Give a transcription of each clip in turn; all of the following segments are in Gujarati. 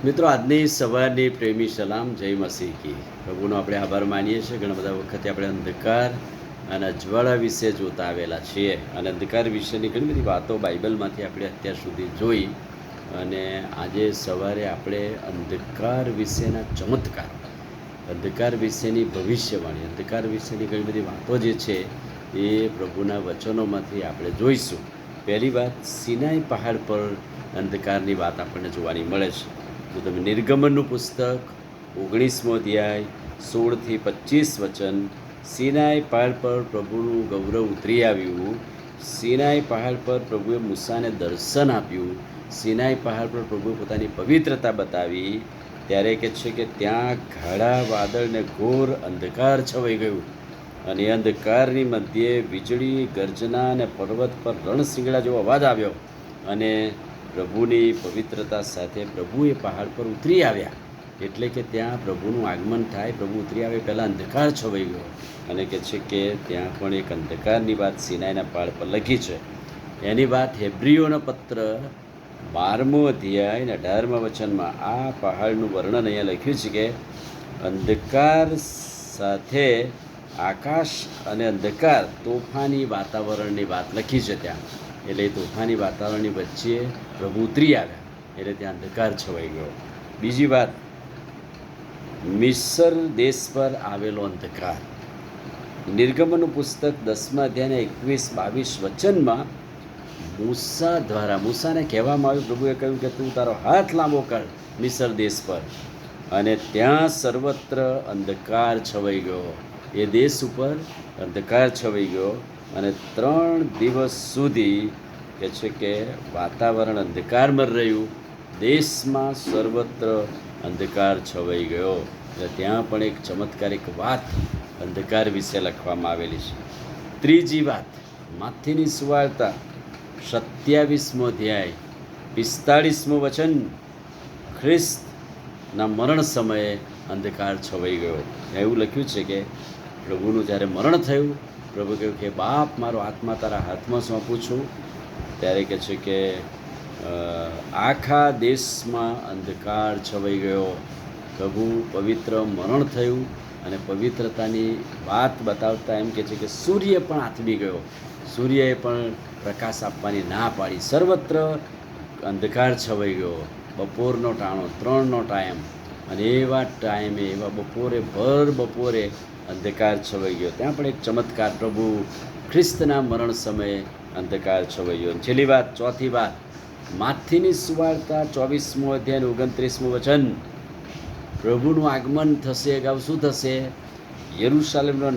મિત્રો, આજની સવારની પ્રેમી સલામ, જય મસીહ કી. પ્રભુનો આપણે આભાર માનીએ છીએ. ઘણા બધા વખતે આપણે અંધકાર અને અજવાળા વિશે જોતા આવેલા છીએ, અને અંધકાર વિશેની ઘણી બધી વાતો બાઇબલમાંથી આપણે અત્યાર સુધી જોઈ. અને આજે સવારે આપણે અંધકાર વિશેના ચમત્કાર, અંધકાર વિશેની ભવિષ્યવાણી, અંધકાર વિશેની ઘણી બધી વાતો જે છે એ પ્રભુના વચનોમાંથી આપણે જોઈશું. પહેલી વાત, સિનાઈ પહાડ પર અંધકારની વાત આપણને જોવાની મળે છે. તો તમે નિર્ગમનનું પુસ્તક 19મો અધ્યાય 16થી 25 વચન. સિનાઈ પહાડ પર પ્રભુનું ગૌરવ ઉતરી આવ્યું. સિનાઈ પહાડ પર પ્રભુએ મૂસાને દર્શન આપ્યું. સિનાઈ પહાડ પર પ્રભુએ પોતાની પવિત્રતા બતાવી. ત્યારે કહે છે કે ત્યાં ગાઢા વાદળ ને ઘોર અંધકાર છવાઈ ગયું, અને એ અંધકારની મધ્યે વીજળી, ગર્જના અને પર્વત પર રણશિંગડા જેવો અવાજ આવ્યો, અને પ્રભુની પવિત્રતા સાથે પ્રભુ એ પહાડ પર ઉતરી આવ્યા. એટલે કે ત્યાં પ્રભુનું આગમન થાય, પ્રભુ ઉતરી આવે પહેલાં અંધકાર છવાઈ ગયો. અને કહે છે કે ત્યાં પણ એક અંધકારની વાત સિનાઈના પહાડ પર લખી છે. એની વાત હેબ્રીઓનો પત્ર 12મો અધ્યાય અને 18મા વચનમાં આ પહાડનું વર્ણન અહીંયા લખ્યું છે કે અંધકાર સાથે આકાશ અને અંધકાર, તોફાની વાતાવરણની વાત લખી છે ત્યાં. એટલે તોફાની વાતાવરણની વચ્ચે પ્રભુ ઉતરી આવ્યા, એટલે ત્યાં અંધકાર છવાઈ ગયો. બીજી વાત, મિસર દેશ પર આવેલો અંધકાર. નિર્ગમનનું પુસ્તક 10મા અધ્યાયના 21-22 વચનમાં મૂસાને કહેવામાં આવ્યું, પ્રભુએ કહ્યું કે તું તારો હાથ લાંબો કર મિસર દેશ પર, અને ત્યાં સર્વત્ર અંધકાર છવાઈ ગયો. એ દેશ ઉપર અંધકાર છવાઈ ગયો, અને 3 દિવસ સુધી કહે છે કે વાતાવરણ અંધકારમાં રહ્યું. દેશમાં સર્વત્ર અંધકાર છવાઈ ગયો. એટલે ત્યાં પણ એક ચમત્કારિક વાત અંધકાર વિશે લખવામાં આવેલી છે. ત્રીજી વાત, માથીની સુવાર્તા 27મો અધ્યાય 45મું વચન. ખ્રિસ્તના મરણ સમયે અંધકાર છવાઈ ગયો. એવું લખ્યું છે કે પ્રભુનું જ્યારે મરણ થયું, પ્રભુ કહ્યું કે બાપ, મારો આત્મા તારા હાથમાં સોંપું છું. ત્યારે કહે છે કે આખા દેશમાં અંધકાર છવાઈ ગયો. પ્રભુ પવિત્ર મરણ થયું, અને પવિત્રતાની વાત બતાવતા એમ કહે છે કે સૂર્ય પણ આથમી ગયો. સૂર્યએ પણ પ્રકાશ આપવાની ના પાડી. સર્વત્ર અંધકાર છવાઈ ગયો. બપોરનો ટાણો, 3નો ટાઈમ, અને એવા ટાઈમે, એવા બપોરે, ભર બપોરે અંધકાર છવાઈ ગયો. ત્યાં પણ એક ચમત્કાર, પ્રભુ ખ્રિસ્તના મરણ સમયે અંધકાર છવાઈ ગયો. છેલ્લી વાત, ચોથી વાત, માથીની સુવાર્તા 24મો અધ્યાય 29મું વચન. પ્રભુનું આગમન થશે અગાઉ શું થશે? યરૂશાલેમનો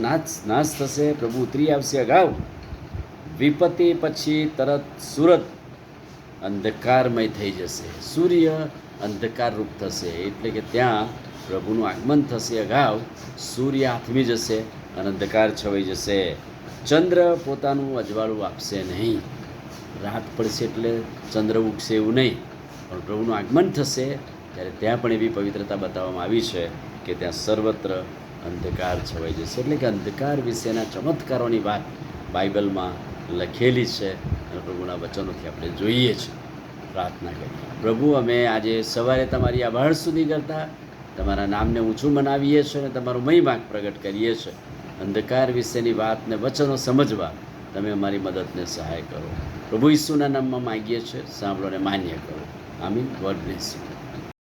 નાશ થશે. પ્રભુ ઉતરી આવશે અગાઉ. વિપત્તિ પછી તરત સુરત અંધકારમય થઈ જશે. સૂર્ય અંધકારરૂપ થશે. એટલે કે ત્યાં પ્રભુનું આગમન થશે અગાઉ. સૂર્ય આથમી જશે અને અંધકાર છવાઈ જશે. ચંદ્ર પોતાનું અજવાળું આપશે નહીં. રાત પડશે એટલે ચંદ્ર ઉગશે એવું નહીં, પણ પ્રભુનું આગમન થશે ત્યારે ત્યાં પણ એવી પવિત્રતા બતાવવામાં આવી છે કે ત્યાં સર્વત્ર અંધકાર છવાઈ જશે. એટલે કે અંધકાર વિશેના ચમત્કારોની વાત બાઇબલમાં લખેલી છે, અને પ્રભુના વચનોથી આપણે જોઈએ છીએ. પ્રાર્થના કરીએ. પ્રભુ, અમે આજે સવારે તમારી આભાર સુધી કરતા તમારા નામને ઊંચું મનાવીએ છીએ, અને તમારો મહિમા પ્રગટ કરીએ છીએ. અંધકાર વિશેની વાતને વચનો સમજવા તમે અમારી મદદને સહાય કરો. પ્રભુ ઈસુના નામમાં માગીએ છીએ, સાંભળો અને માન્ય કરો. આમીન. God bless you.